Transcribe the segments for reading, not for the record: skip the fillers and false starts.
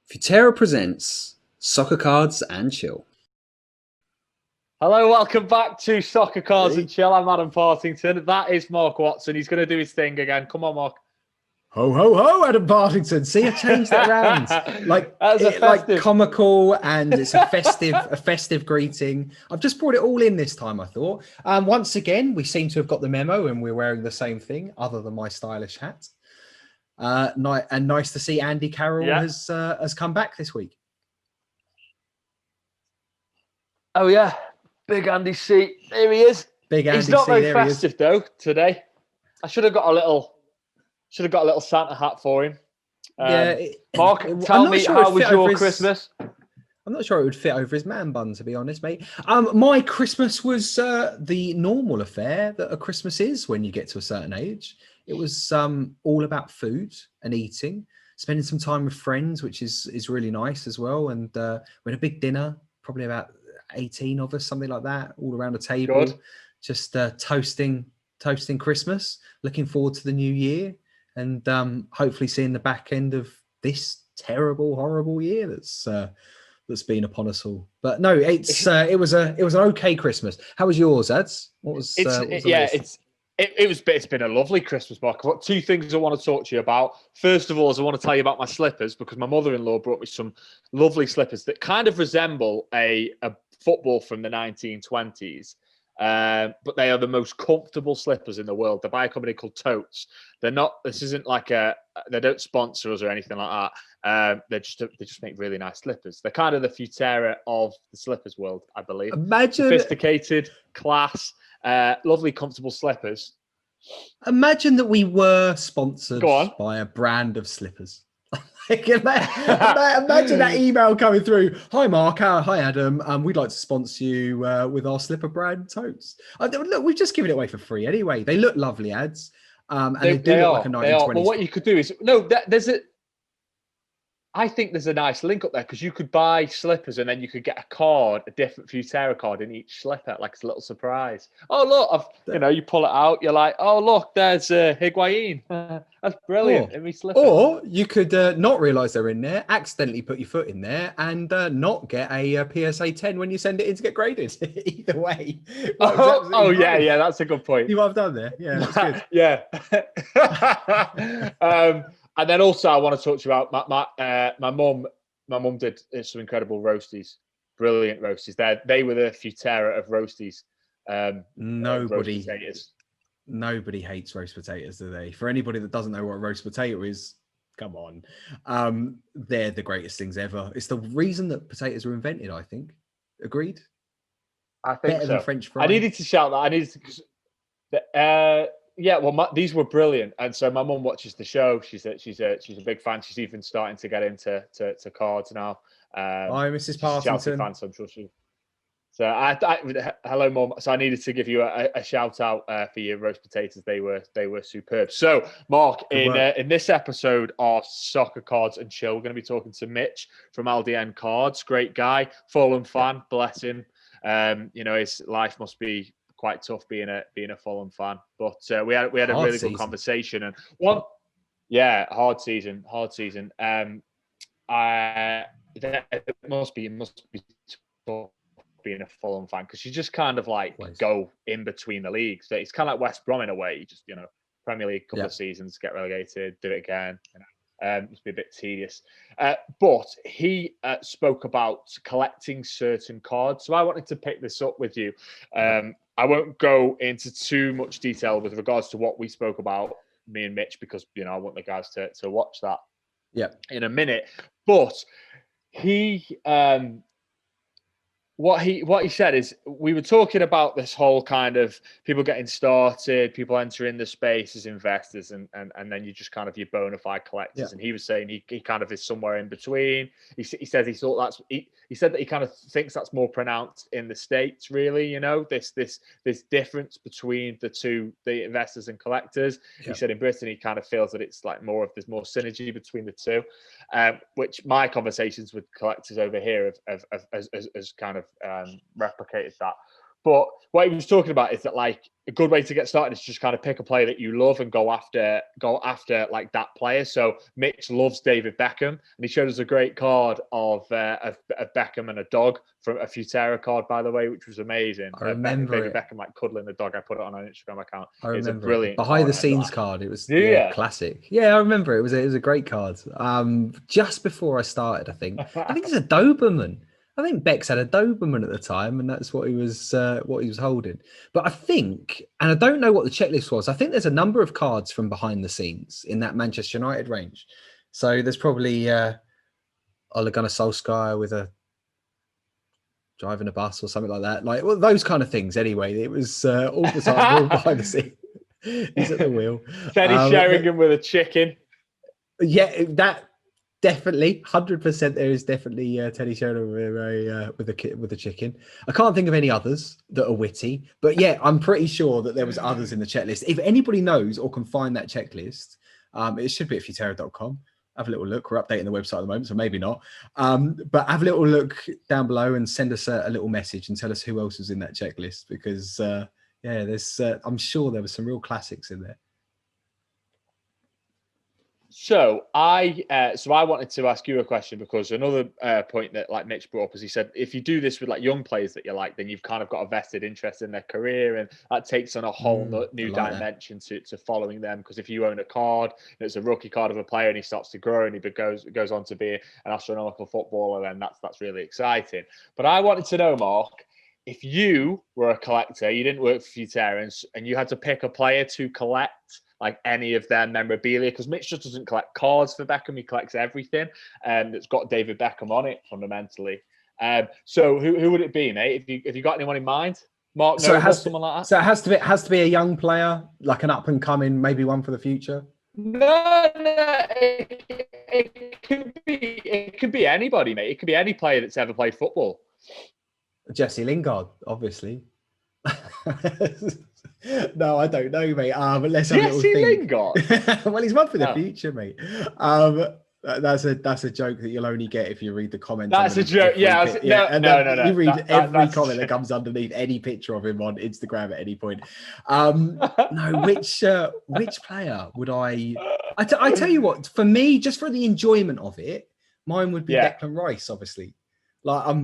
Futera presents Soccer Cards and Chill. Hello, welcome back to Soccer Cards Hey. and Chill. I'm Adam Partington. That is Mark Watson. He's going to do his thing again. Come on, Mark. Ho ho ho, Adam Partington. See, I changed it around. Like comical, and it's a festive greeting. I've just brought it all in this time, I thought. Once again, we seem to have got the memo and we're wearing the same thing, other than my stylish hat. Nice to see Andy Carroll has come back this week. Oh yeah, Big Andy C. There he is. Big Andy He's not C, very there festive though today. I should have got a little Santa hat for him. Mark, tell me, how was your Christmas? I'm not sure it would fit over his man bun, to be honest, mate. My Christmas was the normal affair that a Christmas is when you get to a certain age. It was all about food and eating, spending some time with friends, which is really nice as well. And we had a big dinner, probably about 18 of us, something like that, all around a table. Good. Just toasting Christmas, looking forward to the new year, and hopefully seeing the back end of this terrible, horrible year that's been upon us all. But no, it was an okay Christmas. How was yours, Ads? It's been a lovely Christmas, Mark. I've got two things I want to talk to you about. First of all, I want to tell you about my slippers, because my mother-in-law brought me some lovely slippers that kind of resemble a football from the 1920s. But they are the most comfortable slippers in the world. They're by a company called Totes. This isn't like they don't sponsor us or anything like that. They just make really nice slippers. They're kind of the Futera of the slippers world, I believe. Imagine sophisticated, class, lovely, comfortable slippers. Imagine that we were sponsored by a brand of slippers. Imagine that email coming through. Hi, Mark. Hi, Adam. We'd like to sponsor you with our slipper brand Totes. Look, we've just given it away for free anyway. They look lovely, Ads. And they do look like a 1920s. But what you could do is I think there's a nice link up there, because you could buy slippers and then you could get a different Futera card in each slipper, like it's a little surprise. Oh, look, you pull it out, you're like, oh, look, there's Higuain. That's brilliant. In me slipper. Or you could not realise they're in there, accidentally put your foot in there, and not get a PSA 10 when you send it in to get graded. Either way. Yeah, that's a good point. You have done there. Yeah, that's good. Yeah. And then also I want to talk to you about my mum. My mum did some incredible roasties, brilliant roasties. They were the Futera of roasties. Nobody hates roast potatoes, do they? For anybody that doesn't know what a roast potato is, come on. They're the greatest things ever. It's the reason that potatoes were invented, I think. Agreed? I think better than French fries. I needed to shout that. These were brilliant, and so my mum watches the show. She's a big fan. She's even starting to get into cards now. Hi, Mrs. Partington. Chelsea fan, so I'm sure she. So hello, Mum. So I needed to give you a shout out for your roast potatoes. They were superb. So Mark, in this episode of Soccer Cards and Chill, we're going to be talking to Mitch from LDN Cards. Great guy, Fulham fan. Bless him. His life must be quite tough being a Fulham fan, but we had a really good conversation, and hard season. It must be tough being a Fulham fan, because you just kind of go in between the leagues. It's kind of like West Brom in a way. You just Premier League couple of seasons, get relegated, do it again. Must be a bit tedious. But he spoke about collecting certain cards. So I wanted to pick this up with you. I won't go into too much detail with regards to what we spoke about, me and Mitch, because I want the guys to watch that in a minute. But he what he said is, we were talking about this whole kind of people getting started, people entering the space as investors, and then you just kind of your bona fide collectors. Yeah. And he was saying he kind of is somewhere in between. He said he thought he said that he kind of thinks that's more pronounced in the States, really. This difference between the investors and collectors. Yeah. He said in Britain he kind of feels that it's like there's more synergy between the two, which my conversations with collectors over here have kind of replicated that. But what he was talking about is that like a good way to get started is just kind of pick a player that you love and go after like that player. So Mitch loves David Beckham, and he showed us a great card of Beckham and a dog from a Futera card, by the way, which was amazing. I remember David Beckham like cuddling the dog. I put it on an Instagram account. I remember it's a brilliant behind card. the scenes card. It was classic. Yeah, I remember it was a great card. Just before I started, I think it's a Doberman. I think Bex had a Doberman at the time, and that's what he was holding. But I think, and I don't know what the checklist was. I think there's a number of cards from behind the scenes in that Manchester United range. So there's probably Ole Gunnar Solskjaer with a driving a bus or something like that. Like those kind of things. Anyway, it was all the time, all behind the scenes. He's at the wheel. Teddy Sheringham with a chicken. Yeah, that. Definitely, 100%. There is definitely Teddy Sheringham with a chicken. I can't think of any others that are witty, but yeah, I'm pretty sure that there was others in the checklist. If anybody knows or can find that checklist, it should be at futera.com. Have a little look. We're updating the website at the moment, so maybe not. But have a little look down below and send us a little message and tell us who else was in that checklist, because there's I'm sure there were some real classics in there. So I wanted to ask you a question, because another point that like Mitch brought up is he said if you do this with like young players that you like, then you've kind of got a vested interest in their career, and that takes on a whole new dimension to following them. Because if you own a card and it's a rookie card of a player and he starts to grow and he goes on to be an astronomical footballer, then that's really exciting. But I wanted to know, Mark, if you were a collector, you didn't work for Futera, and you had to pick a player to collect, like any of their memorabilia, because Mitch just doesn't collect cards for Beckham, he collects everything that's got David Beckham on it fundamentally. So who would it be, mate? If you got anyone in mind? Mark Noble, someone like that? So it has to be a young player, like an up and coming, maybe one for the future? No, it could be anybody, mate. It could be any player that's ever played football. Jesse Lingard, obviously. No, I don't know, mate. But let's have a little think. Lingard. Well, he's one for the future, mate. That's a joke that you'll only get if you read the comments. That's a joke. No. You read every comment that comes underneath any picture of him on Instagram at any point. No, which player would I tell you what, for me, just for the enjoyment of it, mine would be Declan Rice, obviously. Like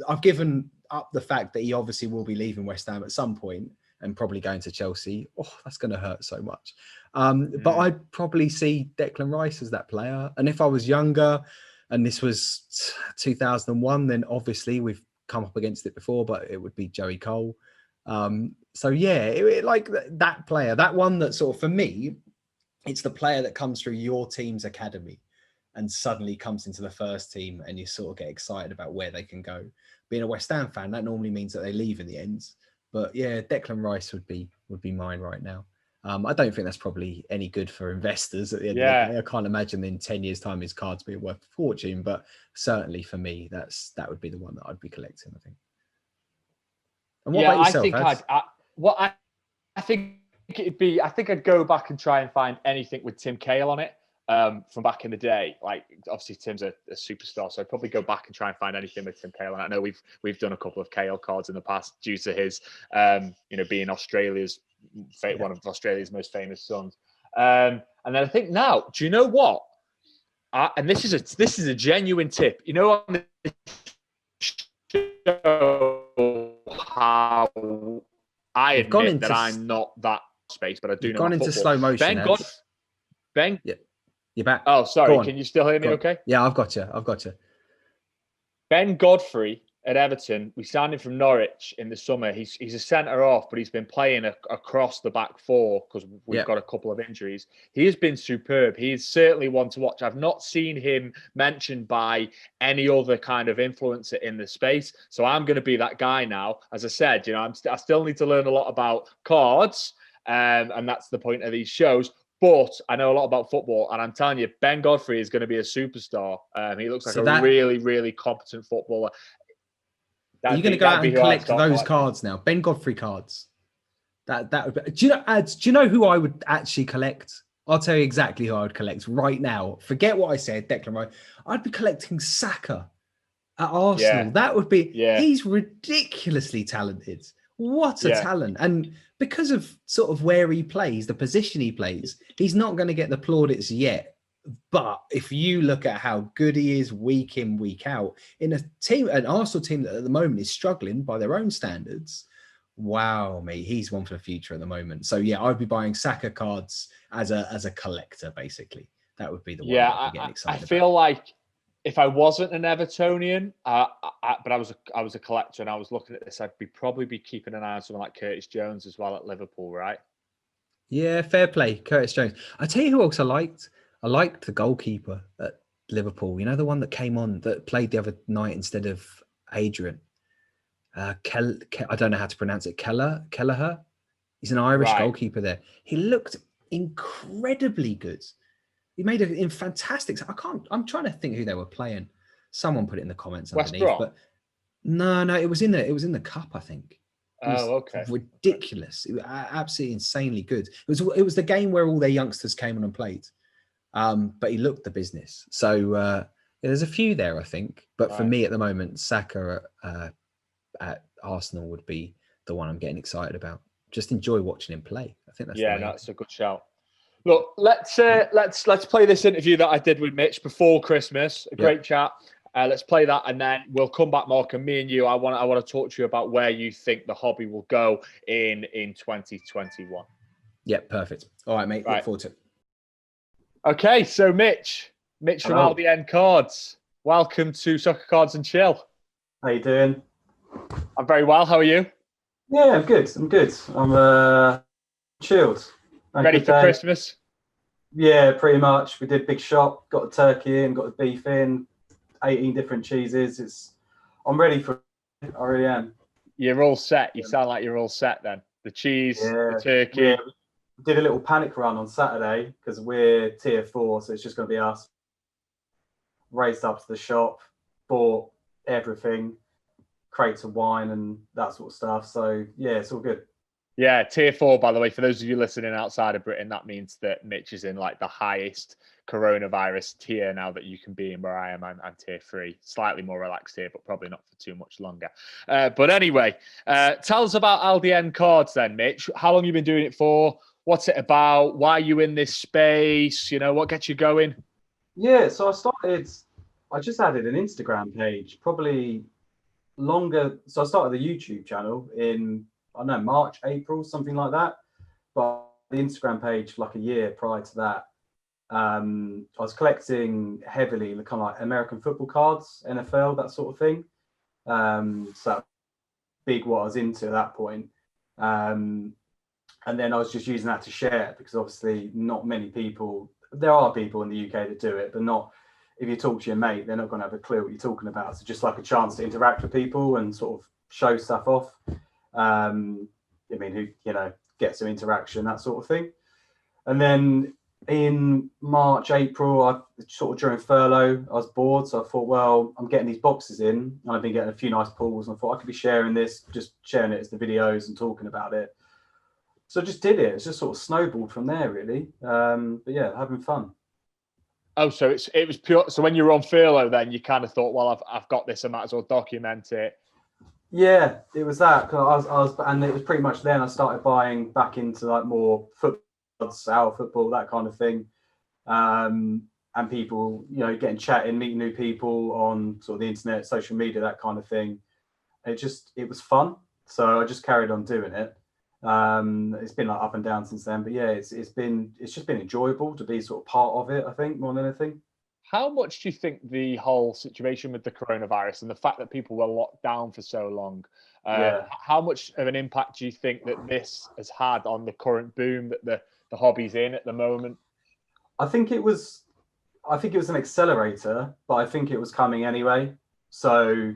I've given up the fact that he obviously will be leaving West Ham at some point and probably going to Chelsea. Oh, that's going to hurt so much. But I'd probably see Declan Rice as that player. And if I was younger and this was 2001, then obviously we've come up against it before, but it would be Joey Cole. So yeah, like that player, that one that sort of, for me, it's the player that comes through your team's academy and suddenly comes into the first team and you sort of get excited about where they can go. Being a West Ham fan, that normally means that they leave in the end. But yeah, Declan Rice would be mine right now. I don't think that's probably any good for investors at the end of the day. I can't imagine in 10 years' time his cards being worth a fortune, but certainly for me, that would be the one that I'd be collecting, I think. And what about yourself? I think it'd be, I think I'd go back and try and find anything with Tim Cahill on it. From back in the day, like obviously Tim's a superstar, so I'd probably go back and try and find anything with Tim Cahill. And I know we've done a couple of Cahill cards in the past due to his, being one of Australia's most famous sons. And then I think now, do you know what? And this is a genuine tip. You know, on the show, how I admit that I'm not that space, but I do know. Gone into slow motion. Ben. Yeah. You're back. Oh, sorry. Can you still hear me okay? Yeah, I've got you. Ben Godfrey at Everton, we signed him from Norwich in the summer. He's a centre-half, but he's been playing across the back four because we've got a couple of injuries. He has been superb. He is certainly one to watch. I've not seen him mentioned by any other kind of influencer in the space. So I'm going to be that guy now. As I said, I still need to learn a lot about cards, and that's the point of these shows. But I know a lot about football, and I'm telling you, Ben Godfrey is going to be a superstar. He looks like a really, really competent footballer. Are you going to go out and collect those cards now? Ben Godfrey cards. That would be, do you know who I would actually collect? I'll tell you exactly who I would collect right now. Forget what I said, Declan Rice. I'd be collecting Saka at Arsenal. That would be. He's ridiculously talented. What a talent. And because of sort of where he plays, the position he plays, he's not going to get the plaudits yet. But if you look at how good he is week in, week out, in a team, an Arsenal team that at the moment is struggling by their own standards, wow, mate, he's one for the future at the moment. So yeah, I'd be buying Saka cards as a collector, basically. That would be the one I'd be getting excited about. I feel like if I wasn't an Evertonian, but I was a collector and I was looking at this, I'd probably be keeping an eye on someone like Curtis Jones as well at Liverpool, right? Yeah, fair play, Curtis Jones. I tell you who else I liked. I liked the goalkeeper at Liverpool. You know, the one that came on that played the other night instead of Adrian. I don't know how to pronounce it. Kelleher. He's an Irish goalkeeper there. He looked incredibly good. He made it in fantastic. I'm trying to think who they were playing. Someone put it in the comments underneath. But no, it was in the cup, I think. Okay. Ridiculous. It was absolutely insanely good. It was the game where all their youngsters came on and played. But he looked the business. So there's a few there, I think. But for me at the moment, Saka at Arsenal would be the one I'm getting excited about. Just enjoy watching him play. I think that's that's a good shout. Look, let's play this interview that I did with Mitch before Christmas. A great chat. Let's play that, and then we'll come back, Mark, and me and you. I want to talk to you about where you think the hobby will go in 2021. Yeah, perfect. All right, mate. Look forward to it. Okay, so Mitch from LDN Cards. Welcome to Soccer Cards and Chill. How you doing? I'm very well. How are you? Yeah, I'm good. I'm chilled. Ready for Christmas? Yeah, pretty much. We did big shop, got the turkey in, got the beef in, 18 different cheeses. I'm ready for it. I really am. You're all set. You sound like you're all set then. The cheese, the turkey. Yeah. We did a little panic run on Saturday because we're tier 4, so it's just going to be us. Raced up to the shop, bought everything, crates of wine and that sort of stuff. So yeah, it's all good. Yeah, tier 4, by the way, for those of you listening outside of Britain, that means that Mitch is in like the highest coronavirus tier now that you can be in. Where I am, I'm tier 3, slightly more relaxed here, but probably not for too much longer. But anyway, tell us about LDN Cards then, Mitch. How long have you been doing it for? What's it about? Why are you in this space? You know, what gets you going? Yeah, so I just added an Instagram page, probably longer. So I started the YouTube channel in, I don't know, March, April, something like that. But the Instagram page, like a year prior to that, I was collecting heavily the kind of like American football cards, NFL, that sort of thing. So big what I was into at that point. And then I was just using that to share because obviously not many people, there are people in the UK that do it, but not, if you talk to your mate, they're not going to have a clue what you're talking about. So just like a chance to interact with people and sort of show stuff off. I mean, who, you know, get some interaction, that sort of thing. And then in March, April, I sort of during furlough, I was bored. So I thought, well, I'm getting these boxes in and I've been getting a few nice pulls. And I thought I could be sharing this, just sharing it as the videos and talking about it. So I just did it. It's just sort of snowballed from there, really. But yeah, having fun. Oh, so it was pure. So when you were on furlough, then you kind of thought, well, I've got this. I might as well document it. Yeah, it was that. Cause and it was pretty much then I started buying back into like more football, our football, that kind of thing. And people, you know, getting chatting, meeting new people on sort of the internet, social media, that kind of thing. It was fun. So I just carried on doing it. It's been like up and down since then, but yeah, it's just been enjoyable to be sort of part of it, I think, more than anything. How much do you think the whole situation with the coronavirus and the fact that people were locked down for so long, how much of an impact do you think that this has had on the current boom that the hobby's in at the moment? I think it was an accelerator, but I think it was coming anyway. So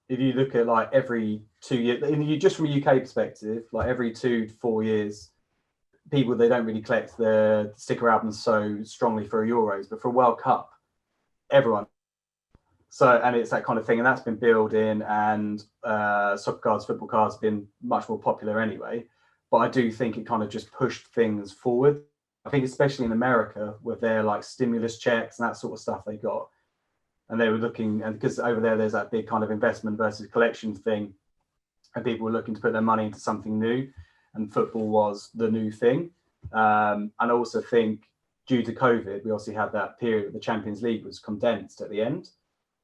if you look at like every 2 years, just from a UK perspective, like every 2 to 4 years, people, they don't really collect the sticker albums so strongly for Euros, but for a World Cup, everyone. So, and it's that kind of thing, and that's been building, and soccer cards, football cards have been much more popular anyway. But I do think it kind of just pushed things forward. I think especially in America with their like stimulus checks and that sort of stuff they got. And they were looking, and because over there's that big kind of investment versus collection thing. and people were looking to put their money into something new, and football was the new thing. And I also think due to COVID, we also had that period where the Champions League was condensed at the end,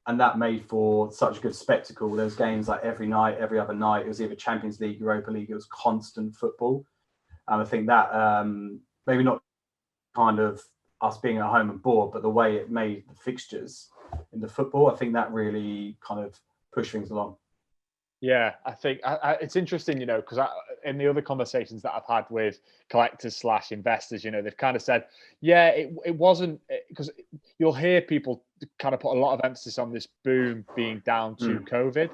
and that made for such a good spectacle. There was games like every night, every other night. It was either Champions League, Europa League. It was constant football. And I think that maybe not kind of us being at home and bored, but the way it made the fixtures in the football, I think that really kind of pushed things along. Yeah, I think it's interesting, because in the other conversations that I've had with collectors / investors, they've kind of said, yeah, it wasn't, because you'll hear people kind of put a lot of emphasis on this boom being down to COVID.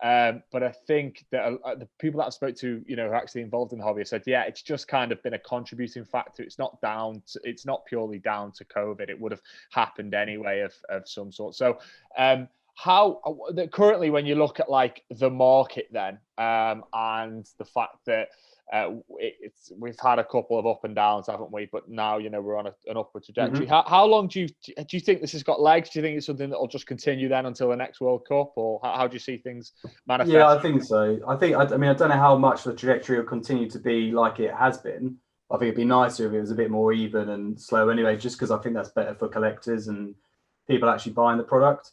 But I think that the people that I've spoke to, who are actually involved in the hobby, have said, yeah, it's just kind of been a contributing factor. It's not purely down to COVID. It would have happened anyway of some sort. So, how currently, when you look at like the market then, and the fact that we've had a couple of up and downs, haven't we? But now we're on an upward trajectory. How long do you think this has got legs? Do you think it's something that will just continue then until the next World Cup, or how do you see things manifest? Yeah, I think so. I mean, I don't know how much the trajectory will continue to be like it has been. I think it'd be nicer if it was a bit more even and slow anyway, just because I think that's better for collectors and people actually buying the product.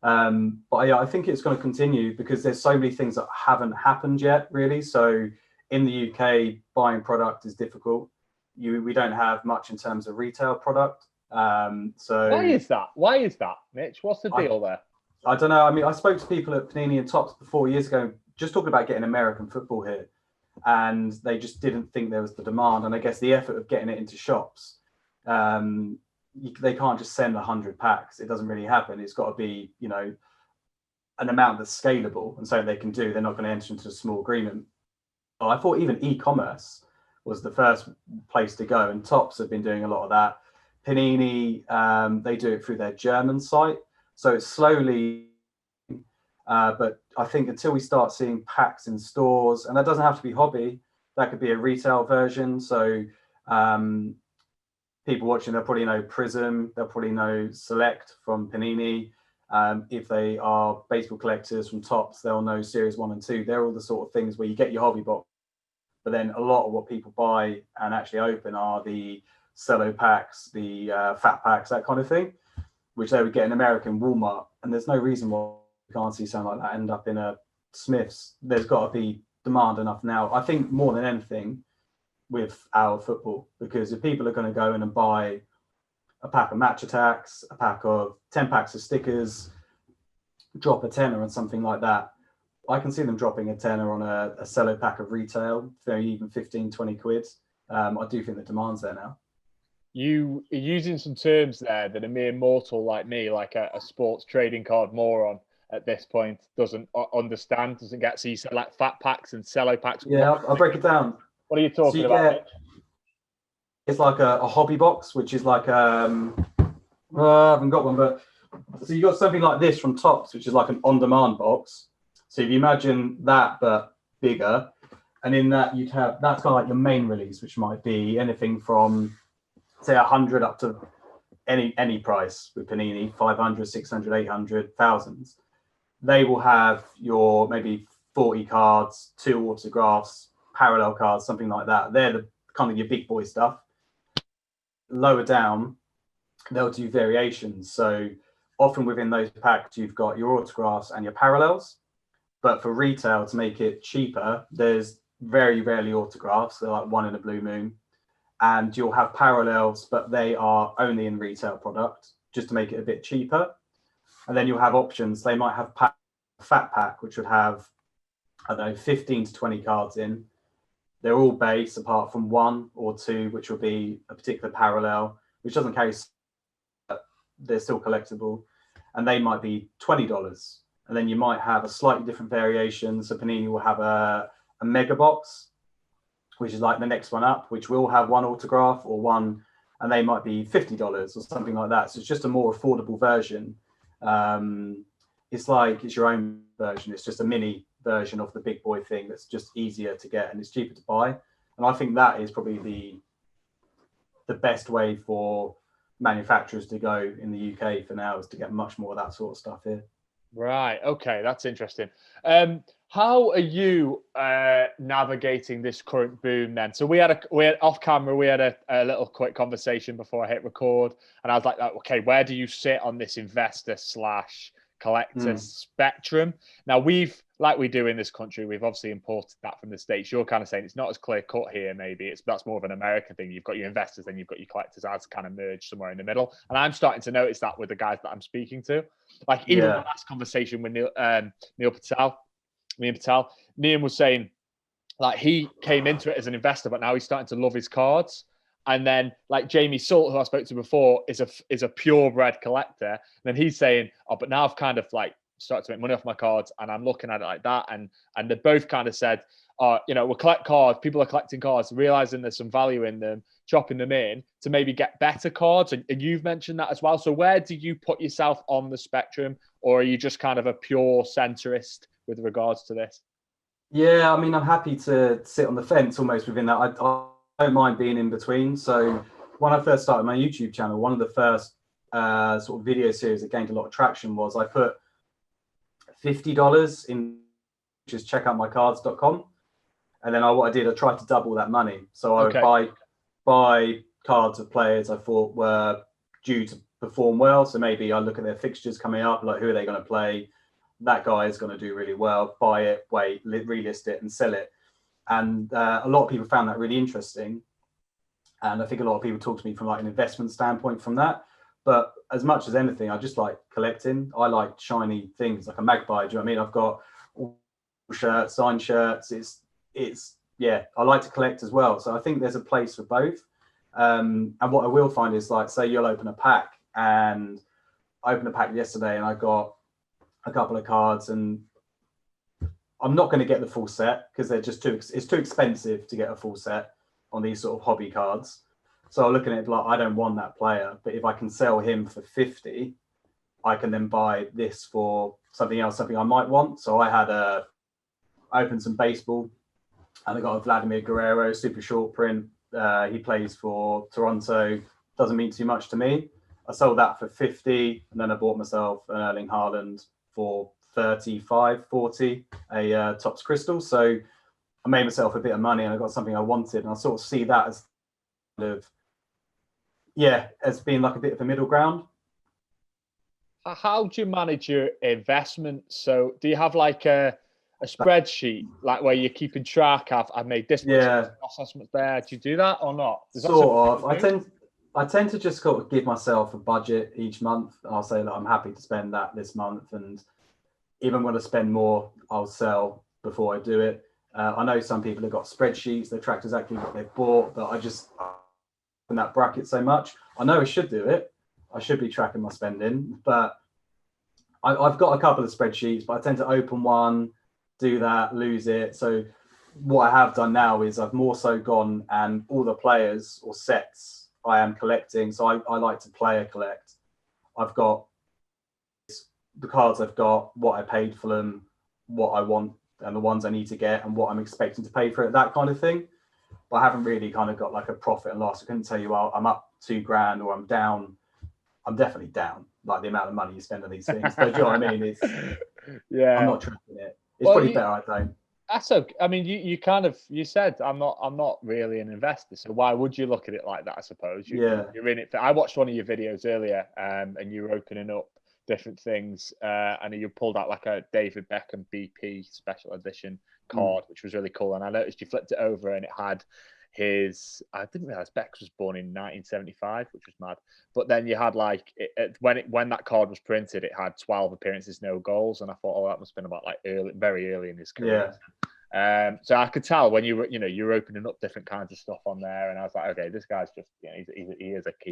But yeah, I think it's going to continue because there's so many things that haven't happened yet, really. So in the UK, buying product is difficult. We don't have much in terms of retail product. So why is that, Mitch? What's the deal there? I don't know. I mean, I spoke to people at Panini and Topps 4 years ago, just talking about getting American football here, and they just didn't think there was the demand. And I guess the effort of getting it into shops, they can't just send 100 packs. It doesn't really happen. It's got to be, an amount that's scalable and so they can do. They're not going to enter into a small agreement. I thought even e-commerce was the first place to go, and Topps have been doing a lot of that. Panini, they do it through their German site. So it's slowly, but I think until we start seeing packs in stores, and that doesn't have to be hobby, that could be a retail version. So people watching, they'll probably know Prism, they'll probably know Select from Panini. If they are baseball collectors from Topps, they'll know Series 1 and 2. They're all the sort of things where you get your hobby box, but then a lot of what people buy and actually open are the cello packs, the fat packs, that kind of thing, which they would get in American Walmart. And there's no reason why you can't see something like that end up in a Smith's. There's got to be demand enough now, I think, more than anything with our football, because if people are going to go in and buy a pack of match attacks, a pack of 10 packs of stickers, drop a tenner on something like that, I can see them dropping a tenner on a cello pack of retail, maybe even 15, 20 quid. I do think the demand's there now. You are using some terms there that a mere mortal like me, like a sports trading card moron at this point, doesn't understand, doesn't get. So you said like fat packs and cello packs. Yeah, I'll break it down. What are you talking about? It's like a hobby box, which is like I haven't got one, but so you got something like this from Topps, which is like an on-demand box. So if you imagine that but bigger, and in that you'd have, that's kind of like your main release, which might be anything from say 100 up to any price with Panini, 500, 600, 800, thousands. They will have your maybe 40 cards, 2 autographs, parallel cards, something like that. They're the kind of your big boy stuff. Lower down, they'll do variations. So often within those packs, you've got your autographs and your parallels. But for retail, to make it cheaper, there's very rarely autographs. They're like one in a blue moon. And you'll have parallels, but they are only in retail product, just to make it a bit cheaper. And then you'll have options. They might have fat pack, which would have, 15 to 20 cards in. They're all base apart from 1 or 2, which will be a particular parallel, which doesn't carry, they're still collectible. And they might be $20. And then you might have a slightly different variation. So Panini will have a mega box, which is like the next one up, which will have 1 autograph or 1, and they might be $50 or something like that. So it's just a more affordable version. It's like it's your own version. It's just a mini version of the big boy thing that's just easier to get and it's cheaper to buy. And I think that is probably the best way for manufacturers to go in the UK for now, is to get much more of that sort of stuff here. Right. Okay, that's interesting. How are you navigating this current boom then? So we had off camera, we had a little quick conversation before I hit record, and I was like, okay, where do you sit on this investor slash collector spectrum? Now like we do in this country, we've obviously imported that from the States. You're kind of saying it's not as clear cut here, maybe. That's more of an American thing. You've got your investors, then you've got your collectors as kind of merged somewhere in the middle. And I'm starting to notice that with the guys that I'm speaking to. Like even the last conversation with Neil Patel, Nian was saying like he came into it as an investor, but now he's starting to love his cards. And then like Jamie Salt, who I spoke to before, is a purebred collector. And then he's saying, oh, but now I've kind of like started to make money off my cards, and I'm looking at it like that. And they both kind of said, we'll collect cards. People are collecting cards, realizing there's some value in them, chopping them in to maybe get better cards. And you've mentioned that as well. So where do you put yourself on the spectrum, or are you just kind of a pure centrist with regards to this? Yeah, I mean, I'm happy to sit on the fence almost within that. I don't mind being in between. So when I first started my YouTube channel, one of the first sort of video series that gained a lot of traction was I put $50 in just checkoutmycards.com. And then what I did, I tried to double that money. So I would buy cards of players I thought were due to perform well. So maybe I look at their fixtures coming up, like who are they going to play? That guy is going to do really well. Buy it, wait, relist it, and sell it. And a lot of people found that really interesting. And I think a lot of people talk to me from like an investment standpoint from that. But as much as anything, I just like collecting. I like shiny things, like a magpie. Do you know what I mean? I've got shirts, signed shirts. It's I like to collect as well. So I think there's a place for both. And what I will find is like, say you'll open a pack, and I opened a pack yesterday and I got a couple of cards, and I'm not going to get the full set because they're just it's too expensive to get a full set on these sort of hobby cards. So I'm looking at it like, I don't want that player, but if I can sell him for 50, I can then buy this for something else, something I might want. So I opened some baseball, and I got a Vladimir Guerrero super short print. He plays for Toronto. Doesn't mean too much to me. I sold that for 50, and then I bought myself an Erling Haaland for 35, 40, a Topps Crystal. So I made myself a bit of money, and I got something I wanted. And I sort of see that as kind of, as being like a bit of a middle ground. How do you manage your investments? So do you have like a spreadsheet, like where you're keeping track of, I've made this much assessments there. Do you do that or not? Sort of. I tend to just sort of give myself a budget each month. I'll say that I'm happy to spend that this month, and if I'm going to spend more, I'll sell before I do it. I know some people have got spreadsheets, they track exactly what they've bought, but I just in that bracket so much. I know I should do it. I should be tracking my spending, but I've got a couple of spreadsheets, but I tend to open one, do that, lose it. So what I have done now is I've more so gone, and all the players or sets I am collecting. So I like to player collect. I've got the cards I've got, what I paid for them, what I want, and the ones I need to get, and what I'm expecting to pay for it, that kind of thing. But I haven't really kind of got like a profit and loss. I couldn't tell you, well, I'm up $2,000 or I'm down. I'm definitely down, like the amount of money you spend on these things. But do you know what I mean? I'm not tracking it. It's probably better I don't. That's okay. I mean, you said I'm not really an investor, so why would you look at it like that? I suppose you're in it. I watched one of your videos earlier, and you were opening up different things, and you pulled out like a David Beckham BP special edition card, which was really cool. And I noticed you flipped it over, and it had I didn't realize Becks was born in 1975, which was mad. But then you had like when that card was printed, it had 12 appearances, no goals, and I thought, that must have been about like very early in his career. So I could tell when you were opening up different kinds of stuff on there, and I was like, okay, this guy's just he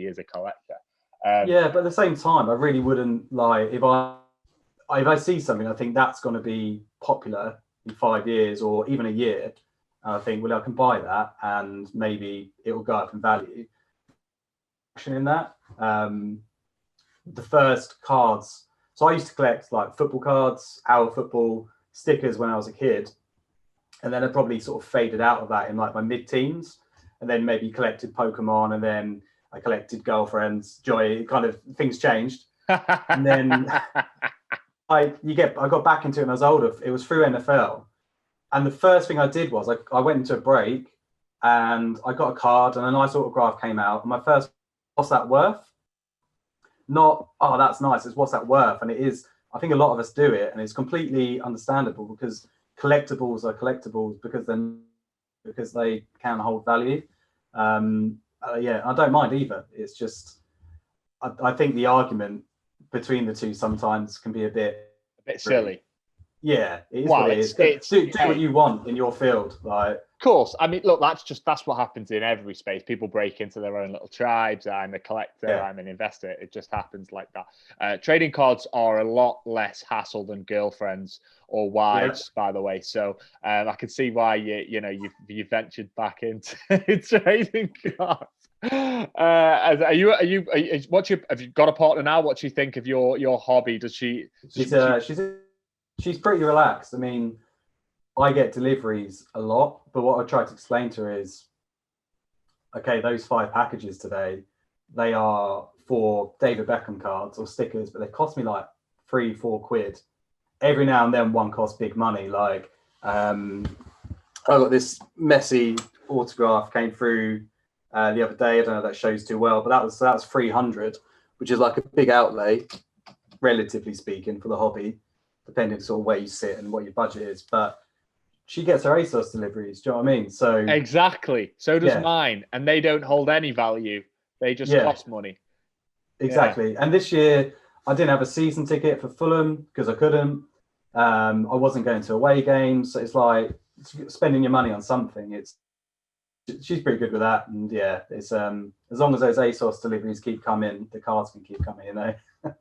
is a collector. But at the same time, I really wouldn't lie if I see something I think that's going to be popular in 5 years or even a year. I think, well, I can buy that and maybe it will go up in value. In that, the first cards. So I used to collect like football cards, our football stickers when I was a kid, and then I probably sort of faded out of that in like my mid-teens, and then maybe collected Pokemon, and then I collected girlfriends. Kind of things changed, and then I got back into it when I was older. It was through NFL, and the first thing I did was I went into a break, and I got a card, and a nice autograph came out. And my first, what's that worth? Not, oh, that's nice. It's what's that worth? And it is. I think a lot of us do it, and it's completely understandable because collectibles are collectibles because they can hold value. Yeah, I don't mind either. It's just I think the argument between the two sometimes can be a bit silly. Yeah, it is what it is. Do what you want in your field, like. Of course. I mean, look, that's what happens in every space. People break into their own little tribes. I'm a collector. I'm an investor. It just happens like that. Trading cards are a lot less hassle than girlfriends or wives, by the way. So I can see why you've ventured back into trading cards. Have you got a partner now? What do you think of your hobby? She's pretty relaxed. I mean, I get deliveries a lot, but what I try to explain to her is, okay, those 5 packages today, they are for David Beckham cards or stickers, but they cost me like £3-4 quid. Every now and then one costs big money. Like I got this messy autograph came through the other day. I don't know if that shows too well, but that was 300, which is like a big outlay, relatively speaking, for the hobby, depending on where you sit and what your budget is. But she gets her ASOS deliveries. Do you know what I mean? So exactly. So does mine, and they don't hold any value. They just cost money. Exactly. Yeah. And this year, I didn't have a season ticket for Fulham because I couldn't. I wasn't going to away games. So it's like spending your money on something. She's pretty good with that. And yeah, it's as long as those ASOS deliveries keep coming, the cards can keep coming, you know.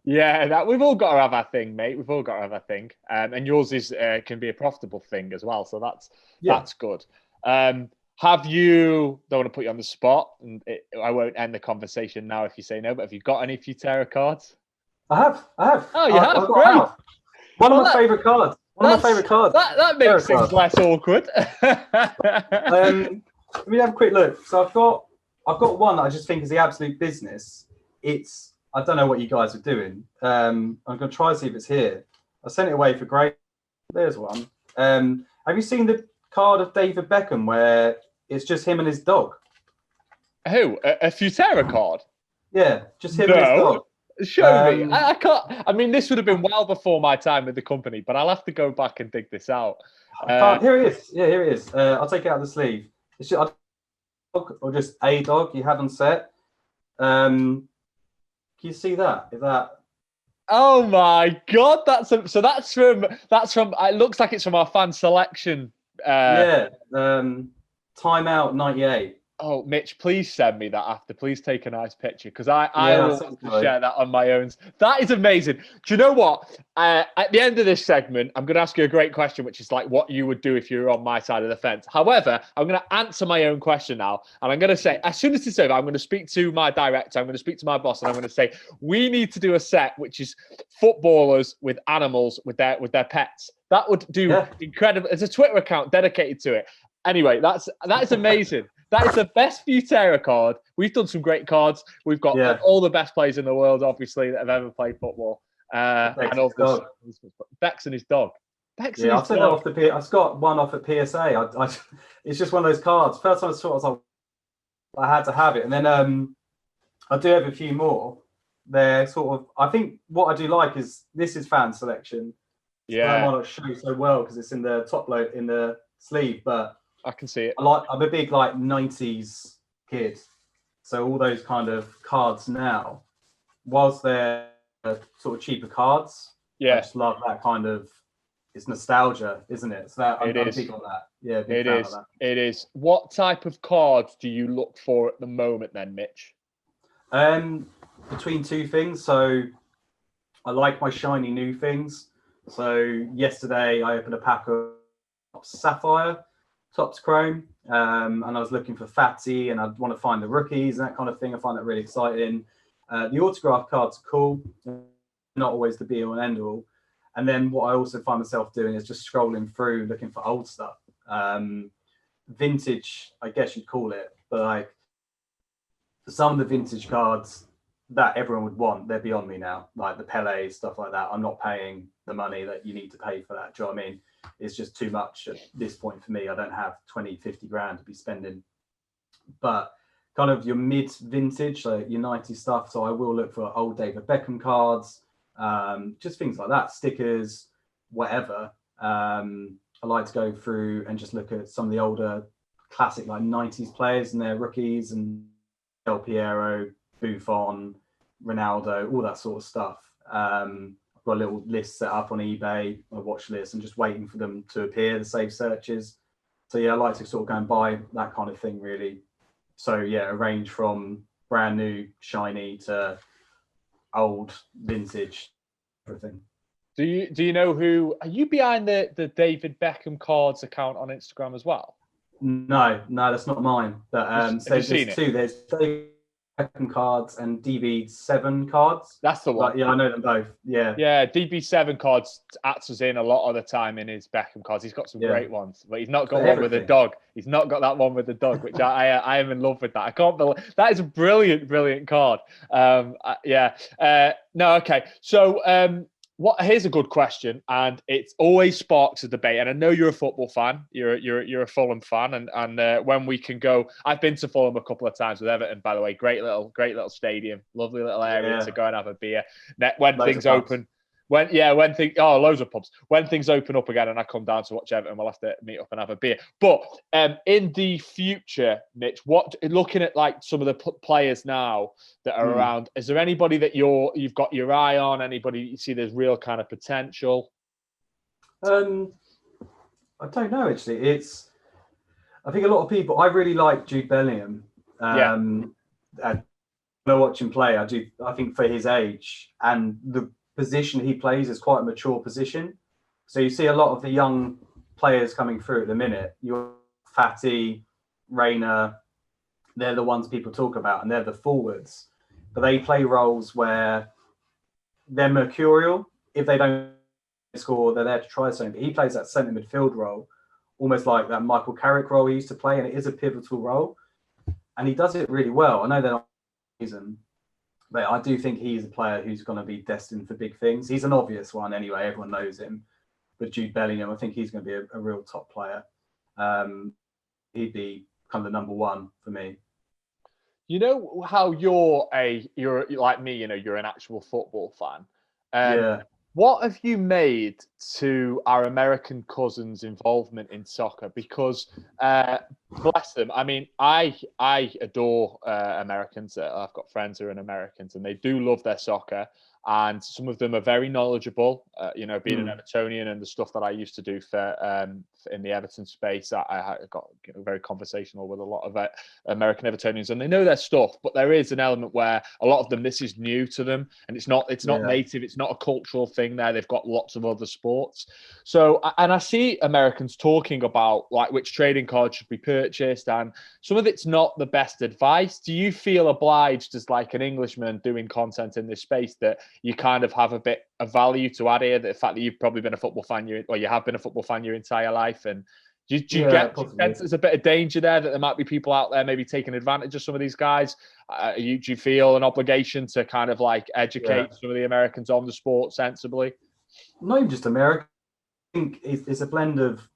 Yeah, that we've all got to have our thing, mate. We've all got to have our thing. And yours is can be a profitable thing as well. So that's good. Have you, don't want to put you on the spot, and I won't end the conversation now if you say no, but have you got any Futera cards? I have. Oh, you have? Great. One of my favourite cards. That makes things less awkward. Let me have a quick look. So I've got one that I just think is the absolute business. I don't know what you guys are doing. I'm going to try to see if it's here. I sent it away for great. There's one. Have you seen the card of David Beckham where it's just him and his dog? Who? A Futera card? Yeah, just him and his dog. Show me. I can't. I mean, this would have been well before my time with the company, but I'll have to go back and dig this out. Here it is. Yeah, here it is. I'll take it out of the sleeve. It's just a dog or just a dog you had on set. Can you see that? Is that? Oh my God! That's from. It looks like it's from our fan selection. Timeout 98. Oh, Mitch, please send me that after. Please take a nice picture because I will share that on my own. That is amazing. Do you know what? At the end of this segment, I'm going to ask you a great question, which is like what you would do if you were on my side of the fence. However, I'm going to answer my own question now. And I'm going to say, as soon as it's over, I'm going to speak to my director. I'm going to speak to my boss and I'm going to say, we need to do a set, which is footballers with animals, with their pets. That would do incredible. There's a Twitter account dedicated to it. Anyway, that is amazing. That is the best Futera card. We've done some great cards. We've got all the best players in the world, obviously, that have ever played football. And also Bex and his dog. I've sent that off I've got one off at PSA. It's just one of those cards. First time I saw it, I was like, I had to have it. And then I do have a few more. They're sort of, I think what I do like is this is fan selection. Yeah. I might not show so well because it's in the top load in the sleeve, but I can see it. I'm a big 90s kid, so all those kind of cards now, whilst they're sort of cheaper cards, I just love that kind of. It's nostalgia, isn't it? So I'm big on that. Yeah, big fan of that. It is. What type of cards do you look for at the moment, then, Mitch? Between two things. So I like my shiny new things. So yesterday I opened a pack of Sapphire. Topps Chrome, and I was looking for Fatty, and I want to find the rookies and that kind of thing. I find that really exciting. The autograph cards are cool, not always the be all and end all. And then what I also find myself doing is just scrolling through looking for old stuff, vintage, I guess you'd call it. But like for some of the vintage cards, that everyone would want, they're beyond me now. Like the Pele, stuff like that. I'm not paying the money that you need to pay for that. Do you know what I mean? It's just too much at this point for me. I don't have 20, 50 grand to be spending. But kind of your mid vintage, like your 90s stuff. So I will look for old David Beckham cards, just things like that, stickers, whatever. I like to go through and just look at some of the older classic like 90s players and their rookies, and Del Piero, Buffon, Ronaldo, all that sort of stuff. I've got a little list set up on eBay, a watch list, and just waiting for them to appear, the save searches. So yeah, I like to sort of go and buy that kind of thing, really. So yeah, a range from brand new, shiny to old, vintage, everything. Do you know who are you behind the David Beckham cards account on Instagram as well? No, that's not mine. But so there's two. There's David Beckham cards and DB7 cards. That's the one. Yeah, I know them both. Yeah, DB7 cards acts us in a lot of the time in his Beckham cards. He's got some great ones, but he's not got one with a dog. He's not got that one with the dog, which I am in love with that. I can't believe that is a brilliant card. No, okay. So here's a good question, and it always sparks a debate. And I know you're a football fan. You're a Fulham fan, and when we can go, I've been to Fulham a couple of times with Everton. By the way, great little stadium, lovely little area to go and have a beer when things open. Loads of pubs. When things open up again and I come down to watch Everton, we'll have to meet up and have a beer. But in the future, Mitch, looking at like some of the players now that are around, is there anybody that you've got your eye on? Anybody you see there's real kind of potential? I don't know actually. I think a lot of people. I really like Jude Bellingham. When I watch him play, I think for his age and the position he plays is quite a mature position. So you see a lot of the young players coming through at the minute. You're Fatty, Rayner, they're the ones people talk about, and they're the forwards. But they play roles where they're mercurial. If they don't score, they're there to try something. But he plays that centre midfield role, almost like that Michael Carrick role he used to play, and it is a pivotal role. And he does it really well. I know they're not season, but I do think he's a player who's going to be destined for big things. He's an obvious one anyway. Everyone knows him. But Jude Bellingham, I think he's going to be a real top player. He'd be kind of the number one for me. You know how you're like me, you're an actual football fan. What have you made to our American cousins' involvement in soccer? Because bless them, I mean, I adore Americans. I've got friends who are Americans, and they do love their soccer. And some of them are very knowledgeable. Being an Evertonian and the stuff that I used to do in the Everton space, I got very conversational with a lot of American Evertonians, and they know their stuff. But there is an element where a lot of them, this is new to them, and it's not native. It's not a cultural thing there. They've got lots of other sports. So, and I see Americans talking about like which trading cards should be purchased, and some of it's not the best advice. Do you feel obliged as like an Englishman doing content in this space that you kind of have a bit of value to add here? The fact that you've probably been a football fan, you have been a football fan your entire life, and do you sense there's a bit of danger there that there might be people out there maybe taking advantage of some of these guys? Do you feel an obligation to kind of like educate some of the Americans on the sport sensibly? Not even just America. I think it's a blend of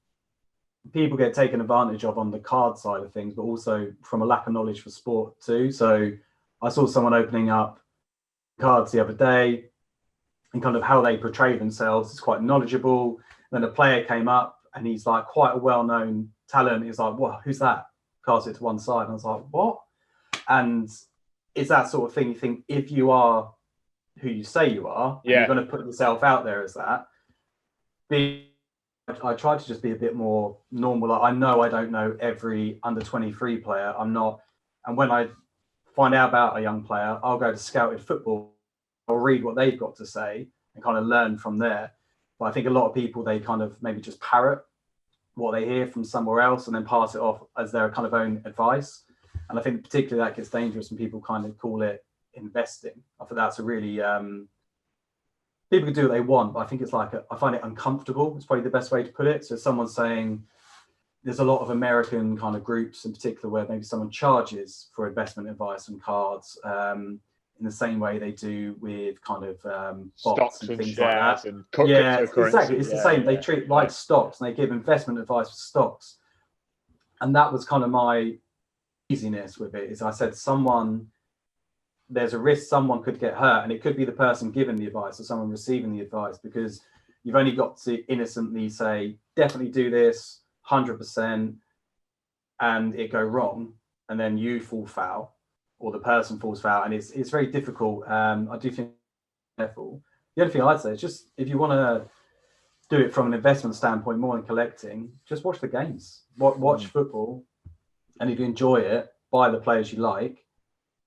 people get taken advantage of on the card side of things, but also from a lack of knowledge for sport too. So I saw someone opening up cards the other day and kind of how they portray themselves is quite knowledgeable. Then a player came up and he's like quite a well-known talent. He's like, "What? Who's that?" Cast it to one side. And I was like, "What?" And it's that sort of thing. You think if you are who you say you are, you're going to put yourself out there as that. I try to just be a bit more normal. Like, I know I don't know every under 23 player. I'm not. And when I find out about a young player, I'll go to Scouted Football. I'll read what they've got to say and kind of learn from there. But I think a lot of people, they kind of maybe just parrot what they hear from somewhere else and then pass it off as their kind of own advice. And I think particularly that gets dangerous when people kind of call it investing. I think that's a really, people can do what they want, but I think it's like, I find it uncomfortable. It's probably the best way to put it. So someone's saying, there's a lot of American kind of groups in particular where maybe someone charges for investment advice on cards. in the same way they do with kind of stocks bots and and things like that. and Exactly. It's the same. They treat like stocks, and they give investment advice for stocks. And that was kind of my easiness with it. Is I said, there's a risk someone could get hurt, and it could be the person giving the advice or someone receiving the advice, because you've only got to innocently say, definitely do this, 100%, and it go wrong, and then you fall foul, or the person falls foul, and it's very difficult. I do think careful. The only thing I'd say is just, if you want to do it from an investment standpoint more than collecting, just watch the games, watch football, and if you enjoy it, buy the players you like.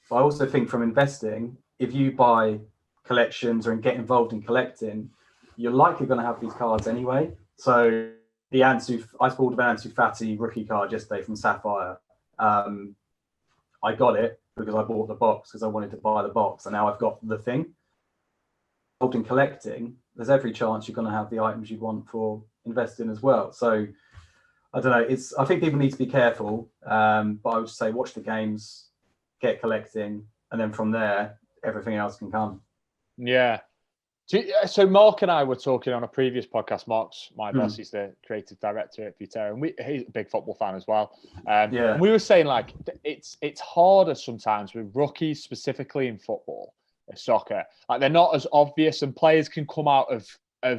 But I also think from investing, if you buy collections or get involved in collecting, you're likely going to have these cards anyway. So I pulled an Ansu Fati rookie card yesterday from Sapphire. I got it because I bought the box because I wanted to buy the box, and now I've got the thing. Involved in collecting, there's every chance you're going to have the items you want for investing as well. So I don't know. I think people need to be careful, but I would say watch the games, get collecting, and then from there, everything else can come. Yeah. So Mark and I were talking on a previous podcast. Mark's my boss. He's the creative director at Futera, and he's a big football fan as well. And we were saying, like, it's harder sometimes with rookies, specifically in football, soccer. Like, they're not as obvious, and players can come out of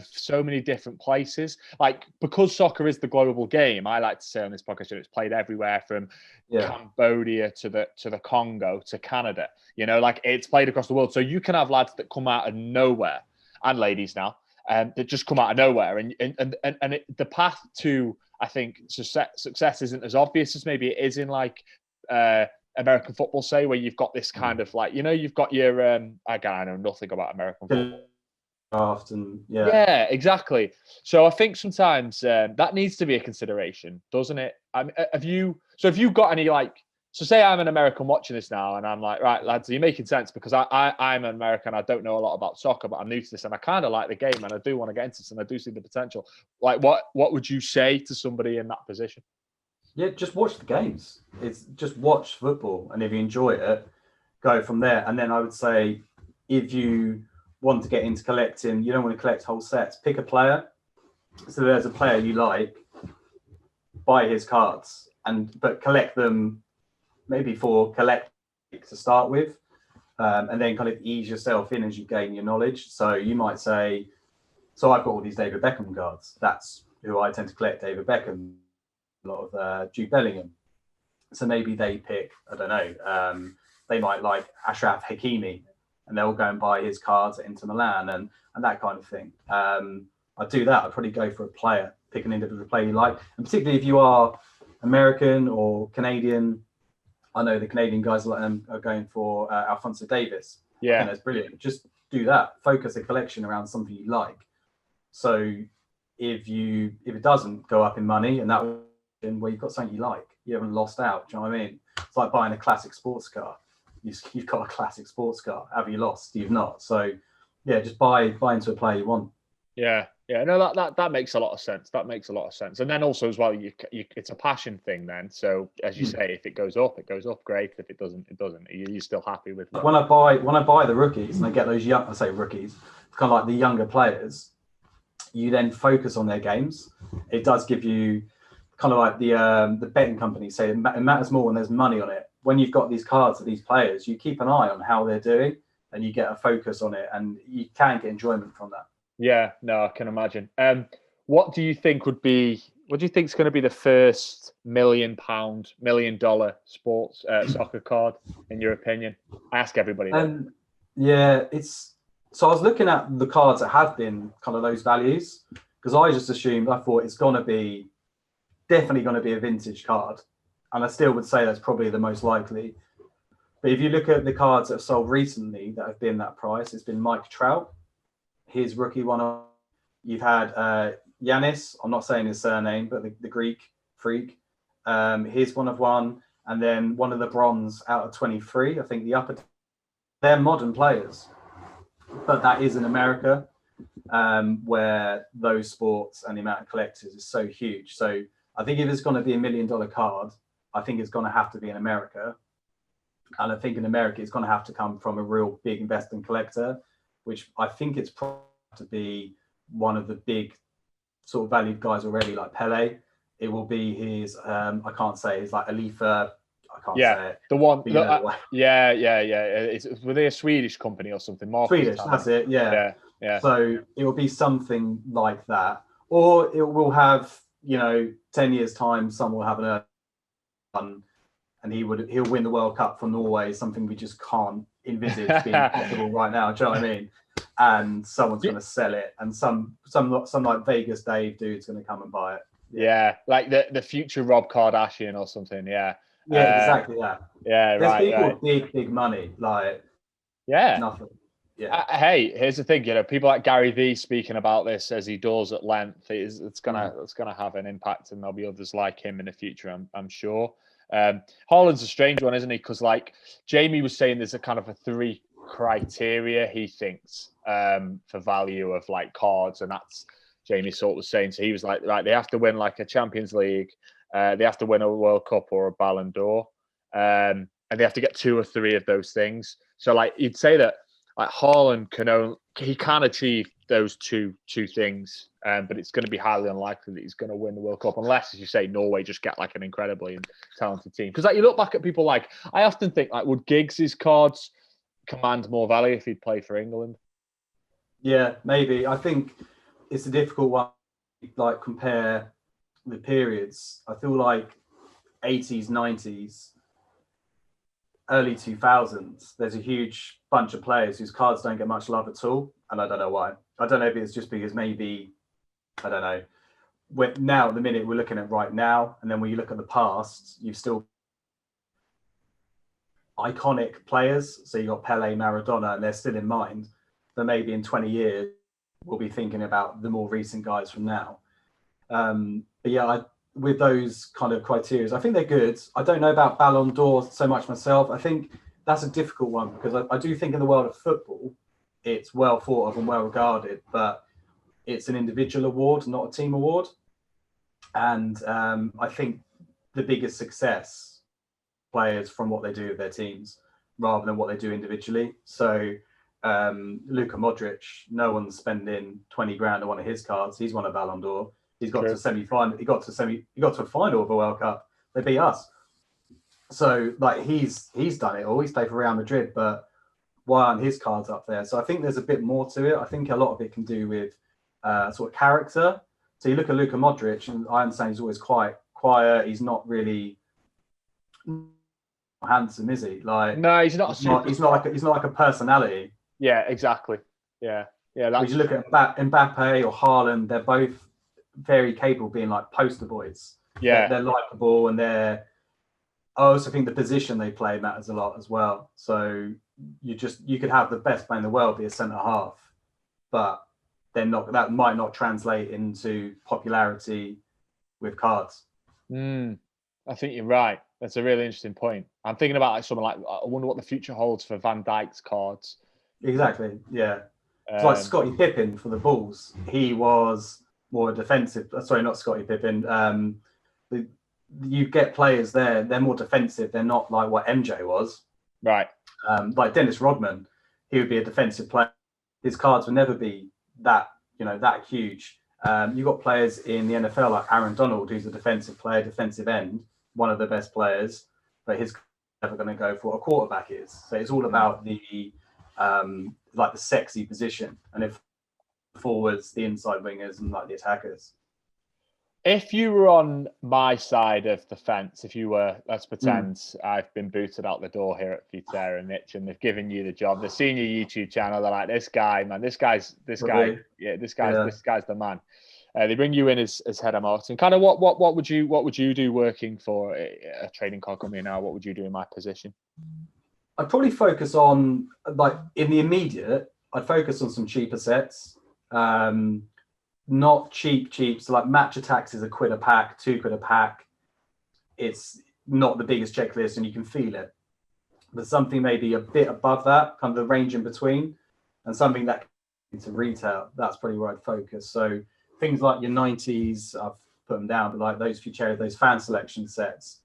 so many different places. Like, because soccer is the global game, I like to say on this podcast that it's played everywhere from Cambodia to the Congo to Canada. You know, like, it's played across the world. So you can have lads that come out of nowhere, and ladies now, that just come out of nowhere. And the path to, I think, success isn't as obvious as maybe it is in, like, American football, say, where you've got this kind of, like, you know, you've got your I know nothing about American football. Yeah, exactly. So I think sometimes that needs to be a consideration, doesn't it? Have you got any, like, so say I'm an American watching this now, and I'm like, right, lads, are you making sense? Because I'm an American, I don't know a lot about soccer, but I'm new to this, and I kind of like the game, and I do want to get into this, and I do see the potential. Like, what would you say to somebody in that position? Yeah, just watch the games. It's just watch football, and if you enjoy it, go from there. And then I would say, if you want to get into collecting, you don't want to collect whole sets, pick a player. So there's a player you like, buy his cards, but collect them maybe for collect to start with, and then kind of ease yourself in as you gain your knowledge. So you might say, so I've got all these David Beckham cards. That's who I tend to collect, David Beckham, a lot of Jude Bellingham. So maybe they pick, I don't know, they might like Ashraf Hakimi, and they'll go and buy his cards at Inter Milan and that kind of thing. I'd do that. I'd probably go for a player, pick an individual player you like. And particularly if you are American or Canadian, I know the Canadian guys are going for Alphonso Davies. Yeah. I think that's brilliant. Just do that. Focus a collection around something you like. So if it doesn't go up in money, and that where you've got something you like, you haven't lost out. Do you know what I mean? It's like buying a classic sports car. You've got a classic sports car. Have you lost? You've not. So yeah, just buy into a player you want. Yeah. No, that makes a lot of sense. That makes a lot of sense. And then also as well, it's a passion thing then. So as you say, if it goes up, it goes up. Great. If it doesn't, it doesn't. You're still happy with that. When I buy the rookies, and I get those young, I say rookies, kind of like the younger players, you then focus on their games. It does give you kind of like the betting companies say it matters more when there's money on it. When you've got these cards of these players, you keep an eye on how they're doing, and you get a focus on it, and you can get enjoyment from that. Yeah, no, I can imagine. What do you think is going to be the first $1 million, $1 million sports soccer card in your opinion? I ask everybody. Yeah, so I was looking at the cards that have been kind of those values, because I thought it's definitely going to be a vintage card, and I still would say that's probably the most likely. But if you look at the cards that have sold recently that have been that price, it's been Mike Trout. His rookie one. You've had Yanis. I'm not saying his surname, but the Greek freak. Here's one of one, and then one of the bronze out of 23. I think the upper. They're modern players, but that is in America, where those sports and the amount of collectors is so huge. So I think if it's going to be $1 million card, I think it's going to have to be in America. And I think in America, it's going to have to come from a real big investor and collector, which I think it's probably to be one of the big sort of valued guys already, like Pele. It will be his, I can't say, his like Alifa. I can't say it. The one. Yeah. Were they a Swedish company or something? Swedish, that's it. Yeah. So it will be something like that, or it will have, 10 years time, someone will have an earn, and he'll win the World Cup for Norway, something we just can't envisage being possible right now. Do you know what I mean? And someone's going to sell it, and some like Vegas Dave dude's going to come and buy it. Yeah, like the future Rob Kardashian or something. Yeah. Yeah, exactly that. Yeah, there's people with big money, like nothing. Yeah. Hey, here's the thing. People like Gary Vee speaking about this as he does at length. It's gonna have an impact, and there'll be others like him in the future. I'm sure. Haaland's a strange one, isn't he? Because like Jamie was saying, there's a kind of a 3 criteria he thinks for value of like cards, and that's Jamie sort was saying. So he was like, right, they have to win like a Champions League, they have to win a World Cup or a Ballon d'Or, and they have to get 2 or 3 of those things. So like you'd say that like Haaland can achieve those two things, but it's going to be highly unlikely that he's going to win the World Cup unless, as you say, Norway just get like an incredibly talented team. Because like you look back at people like, I often think like, would Giggs's cards command more value if he'd play for England? Yeah, maybe. I think it's a difficult one. Like compare the periods. I feel like 80s, 90s, early 2000s, there's a huge bunch of players whose cards don't get much love at all, and I don't know why. I don't know if it's just because maybe, I don't know. Now at the minute we're looking at right now, and then when you look at the past, you've still iconic players. So you got Pele, Maradona, and they're still in mind. But maybe in 20 years we'll be thinking about the more recent guys from now. But yeah, with those kind of criteria, I think they're good. I don't know about Ballon d'Or so much myself. I think that's a difficult one because I do think in the world of football, it's well thought of and well regarded, but it's an individual award, not a team award. And I think the biggest success players from what they do with their teams rather than what they do individually. So Luka Modric, no one's spending 20 grand on one of his cards. He's won a Ballon d'Or. He's got to a semi-final. He got to a final of a World Cup. They beat us. So like he's done it all. He's played for Real Madrid, but why aren't his cards up there? So I think there's a bit more to it. I think a lot of it can do with sort of character. So you look at Luka Modric, and I understand he's always quite quiet. He's not really handsome, is he? Like no, he's not. He's not like a personality. Yeah, exactly. Yeah. When you look at Mbappe or Haaland, they're both very capable of being like poster boys. Yeah, they're likable, and I also think the position they play matters a lot as well. So you could have the best player in the world be a centre half, but that might not translate into popularity with cards. I think you're right. That's a really interesting point. I'm thinking about like someone like, I wonder what the future holds for Van Dijk's cards. Exactly. Yeah. It's like Scottie Pippen for the Bulls. He was more defensive. Sorry, not Scottie Pippen. You get players there, they're more defensive. They're not like what MJ was. Right. Like Dennis Rodman, he would be a defensive player. His cards would never be that huge. You got players in the NFL like Aaron Donald, who's a defensive player, defensive end, one of the best players, but his never going to go for what a quarterback is. So it's all about the like the sexy position, and if forwards, the inside wingers, and like the attackers. If you were on my side of the fence, if you were, let's pretend I've been booted out the door here at Futera and Mitch, and they've given you the job, they've seen your YouTube channel, they're like, this guy, this guy's the man. They bring you in as head of marketing. Kind of what would you do working for a trading card company now? What would you do in my position? I'd probably focus on, like, in the immediate, I'd focus on some cheaper sets. Not cheap. So like Match Attacks is £1 a pack, £2 a pack. It's not the biggest checklist, and you can feel it. But something maybe a bit above that, kind of the range in between, and something that to retail, that's probably where I'd focus. So things like your 90s, I've put them down, but like those fan selection sets,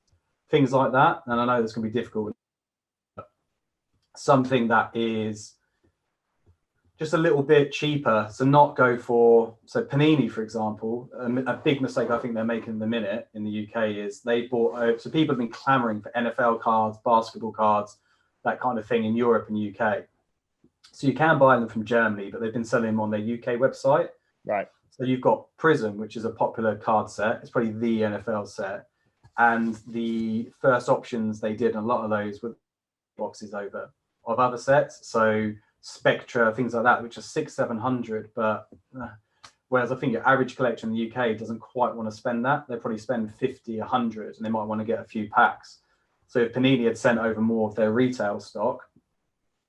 things like that. And I know that's going to be difficult. something that is just a little bit cheaper. So not go for, so Panini, for example, a big mistake I think they're making in the minute in the UK is they bought, so people have been clamoring for NFL cards, basketball cards, that kind of thing in Europe and UK. So you can buy them from Germany, but they've been selling them on their UK website. Right. So you've got Prism, which is a popular card set. It's probably the NFL set. And the first options they did, a lot of those were boxes over of other sets. So Spectra, things like that, which are 600-700. But whereas I think your average collection in the UK doesn't quite want to spend that. They probably spend 50, 100, and they might want to get a few packs. So if Panini had sent over more of their retail stock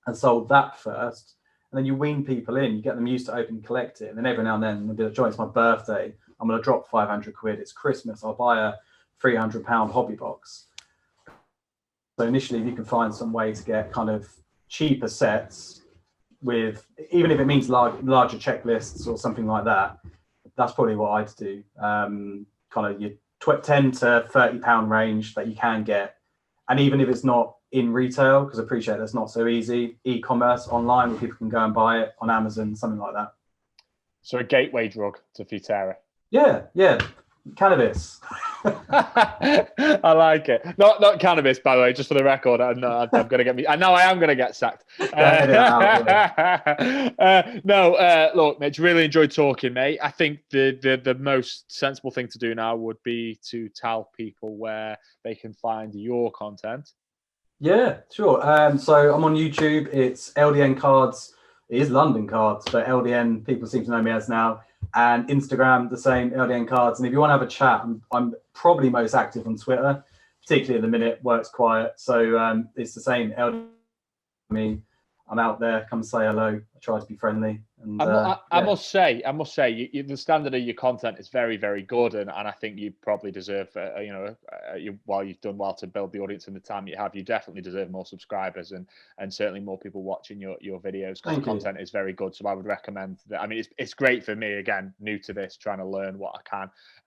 and sold that first, and then you wean people in, you get them used to open and collect it. And then every now and then, they'll be like, Joy, it's my birthday. I'm going to drop 500 quid. It's Christmas. I'll buy a £300 hobby box. So initially, if you can find some way to get kind of cheaper sets with, even if it means larger checklists or something like that, that's probably what I'd do. Kind of your 10 to £30 range that you can get. And even if it's not in retail, because I appreciate that's not so easy, e-commerce online where people can go and buy it on Amazon, something like that. So a gateway drug to Futera. Yeah, cannabis. I like it. Not cannabis, by the way, just for the record. I'm going to get me. I know I am going to get sacked. Look, Mitch, really enjoyed talking, mate. I think the most sensible thing to do now would be to tell people where they can find your content. Yeah, sure. So I'm on YouTube. It's LDN Cards. It is London Cards, but LDN people seem to know me as now. And Instagram, the same, LDN Cards. And if you want to have a chat, I'm probably most active on Twitter, particularly at the minute, work's quiet. So it's the same, LDN. I'm out there. Come say hello. I try to be friendly. And I must say, the standard of your content is very, very good, and I think you probably deserve, while you've done well to build the audience in the time you have, you definitely deserve more subscribers and certainly more people watching your videos, because the content is very good. So I would recommend that. I mean, it's great for me, again, new to this, trying to learn what I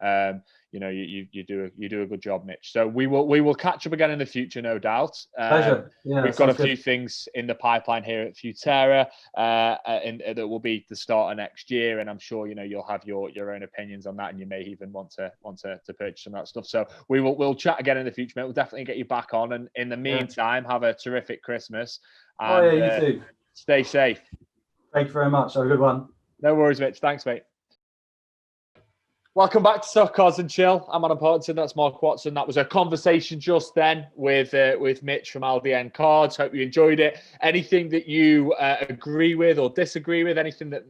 can. You do a good job, Mitch. So we will catch up again in the future, no doubt. Pleasure. Yeah, we've got a few things in the pipeline here at Futera, that will be the start of next year, and I'm sure you'll have your own opinions on that, and you may even want to purchase some of that stuff. So we'll chat again in the future, mate. We'll definitely get you back on, and in the meantime, have a terrific Christmas. And, you too. Stay safe. Thank you very much. Have a good one. No worries, Mitch. Thanks, mate. Welcome back to Soccer Cards and Chill. I'm Adam Partington. That's Mark Watson. That was a conversation just then with Mitch from LDN Cards. Hope you enjoyed it. Anything that you agree with or disagree with, anything that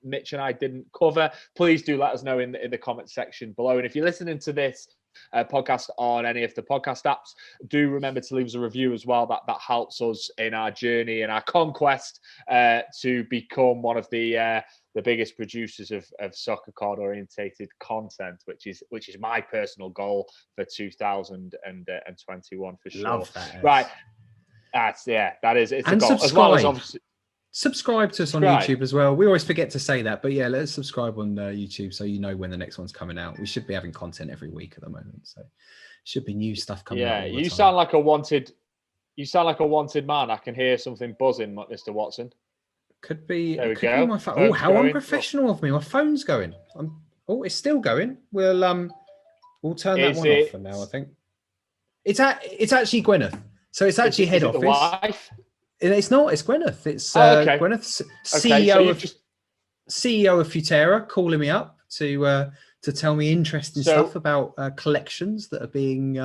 Mitch and I didn't cover, please do let us know in the comment section below. And if you're listening to this podcast on any of the podcast apps, do remember to leave us a review as well. That helps us in our journey and our conquest to become one of the biggest producers of soccer card orientated content, which is my personal goal for 2021 for sure. Love that. Right. That is it's and a goal. Subscribe. As well as obviously subscribe to us on YouTube as well. We always forget to say that, but yeah, let's subscribe on YouTube so you know when the next one's coming out. We should be having content every week at the moment, so should be new stuff coming out. Yeah, you sound like a wanted man. I can hear something buzzing, Mr. Watson. Could be. There we could go. Be my phone. Oh, how unprofessional of me! My phone's going. It's still going. We'll turn that one off for now. I think it's actually Gwyneth. So it's actually head office. The wife? It's not. It's Gwyneth. It's Gwyneth, CEO CEO of Futera, calling me up to tell me interesting stuff about collections that are being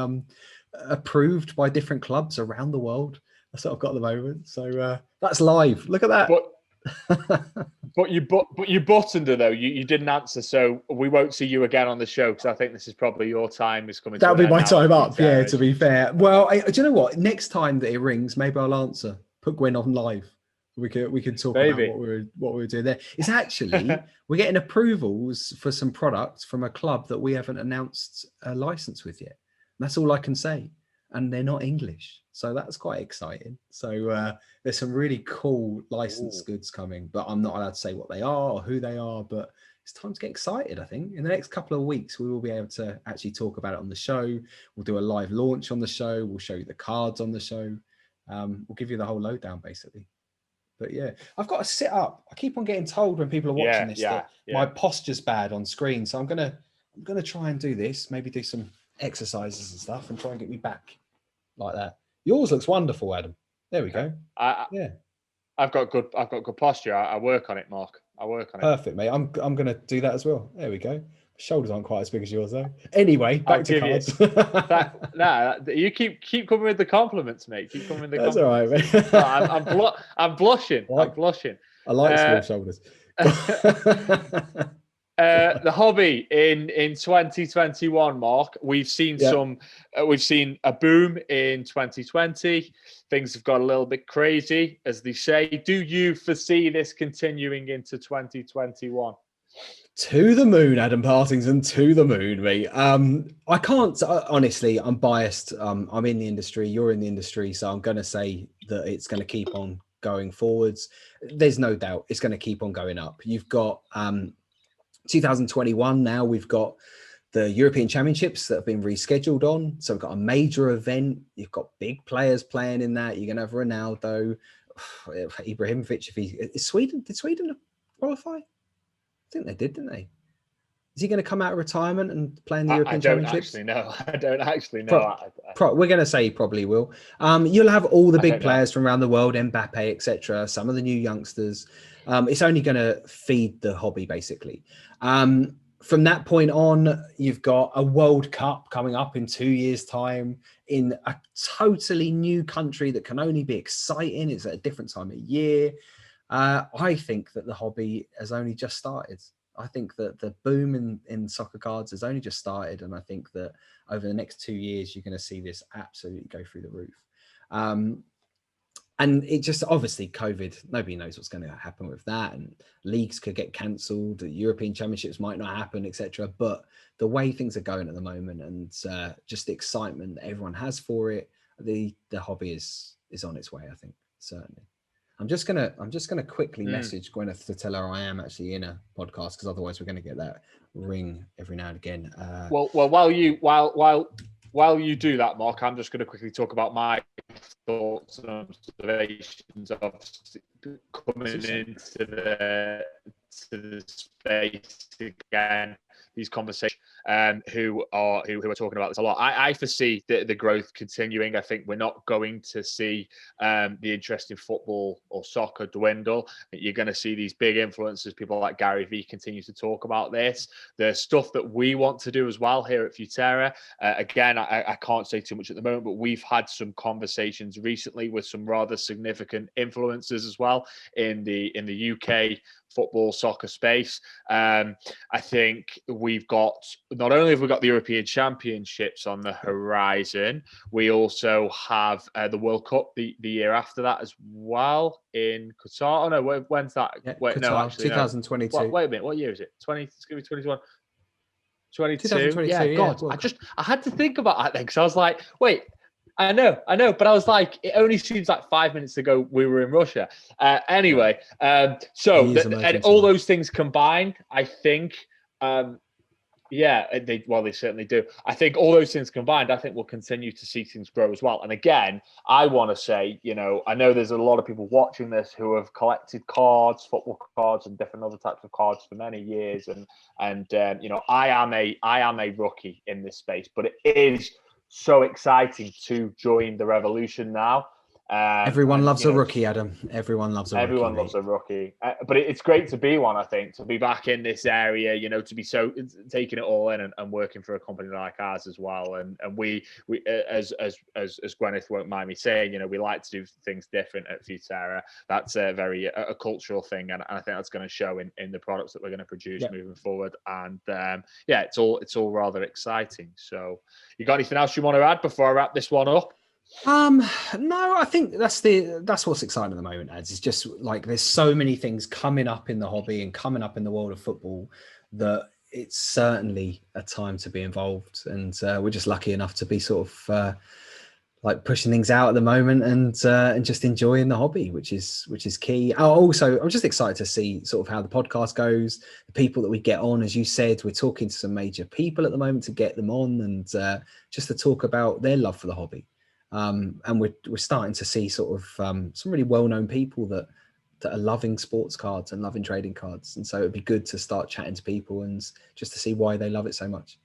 approved by different clubs around the world. That's what I've got at the moment. So that's live. Look at that. But you buttoned her though. You didn't answer, so we won't see you again on the show, because I think this is probably your time is coming. That'll be my time up. Yeah, to be fair. Well, do you know what? Next time that it rings, maybe I'll answer. Put Gwen on live. We can talk about what we were doing there. It's actually we're getting approvals for some products from a club that we haven't announced a license with yet. And that's all I can say. And they're not English. So that's quite exciting. So there's some really cool licensed goods coming, but I'm not allowed to say what they are or who they are, but it's time to get excited, I think. In the next couple of weeks, we will be able to actually talk about it on the show. We'll do a live launch on the show. We'll show you the cards on the show. We'll give you the whole lowdown basically. But yeah, I've got to sit up. I keep on getting told when people are watching this that my posture's bad on screen. So I'm gonna try and do this, maybe do some exercises and stuff and try and get me back like that. Yours looks wonderful, Adam. There we go. I've got good posture. I work on it, Mark. I work on it. Perfect, mate. I'm gonna do that as well. There we go. Shoulders aren't quite as big as yours though. Anyway, back to cards. You keep coming with the compliments, mate. Keep coming with the That's compliments. That's all right, mate. I'm blushing. I'm blushing. I like small shoulders. The hobby in 2021, Mark. We've seen we've seen a boom in 2020. Things have got a little bit crazy, as they say. Do you foresee this continuing into 2021? To the moon, Adam Partington, to the moon, mate. I can't, honestly, I'm biased. I'm in the industry, you're in the industry, so I'm going to say that it's going to keep on going forwards. There's no doubt it's going to keep on going up. You've got 2021 now, we've got the European Championships that have been rescheduled on. So we've got a major event. You've got big players playing in that. You're going to have Ronaldo, Ibrahimovic. Did Sweden qualify? I think they did, didn't they? Is he going to come out of retirement and play in the European Championships? I don't actually know. We're going to say he probably will. You'll have all the big players from around the world, Mbappe, etc. Some of the new youngsters. It's only going to feed the hobby, basically. From that point on, you've got a World Cup coming up in 2 years' time in a totally new country that can only be exciting. It's at a different time of year. I think that the hobby has only just started. I think that the boom in soccer cards has only just started. And I think that over the next 2 years, you're going to see this absolutely go through the roof. And it just, obviously, COVID, nobody knows what's going to happen with that. And leagues could get cancelled. The European Championships might not happen, etc. But the way things are going at the moment and just the excitement that everyone has for it, the hobby is on its way, I think, certainly. I'm just gonna quickly message Gwyneth to tell her I am actually in a podcast, because otherwise we're gonna get that ring every now and again. Well, while you do that, Mark, I'm just going to quickly talk about my thoughts and observations of coming into the space again. These conversations, who are talking about this a lot. I foresee the growth continuing. I think we're not going to see the interest in football or soccer dwindle. You're going to see these big influencers, people like Gary Vee, continue to talk about this. The stuff that we want to do as well here at Futera. Again, I can't say too much at the moment, but we've had some conversations recently with some rather significant influencers as well in the UK football soccer space. I think we've got, not only have we got the European Championships on the horizon, we also have the World Cup the year after that as well in Qatar. Oh no, when's that? Yeah, wait, Qatar, no, actually, 2022. No. Wait a minute, what year is it? It's going to be 21. 22. 2022, Yeah, God, I had to think about that then, because I was like, wait. I know, but I was like, it only seems like 5 minutes ago we were in Russia. Anyway, and all those things combined, I think, they certainly do. I think all those things combined, I think we'll continue to see things grow as well. And again, I want to say, I know there's a lot of people watching this who have collected cards, football cards, and different other types of cards for many years, and I am a rookie in this space, but it is so exciting to join the revolution now. Everyone loves a rookie, Adam. Everyone loves a rookie. Everyone loves a rookie. But it's great to be one, I think, to be back in this area, to be so taking it all in and working for a company like ours as well. And we as Gwyneth won't mind me saying, we like to do things different at Futera. That's a cultural thing. And I think that's going to show in the products that we're going to produce moving forward. And it's all rather exciting. So you got anything else you want to add before I wrap this one up? No, I think that's what's exciting at the moment, ads. It's just like there's so many things coming up in the hobby and coming up in the world of football that it's certainly a time to be involved. And we're just lucky enough to be sort of like pushing things out at the moment and just enjoying the hobby, which is key. Also, I'm just excited to see sort of how the podcast goes, the people that we get on. As you said, we're talking to some major people at the moment to get them on and just to talk about their love for the hobby. And we're starting to see sort of some really well-known people that are loving sports cards and loving trading cards. And so it'd be good to start chatting to people and just to see why they love it so much.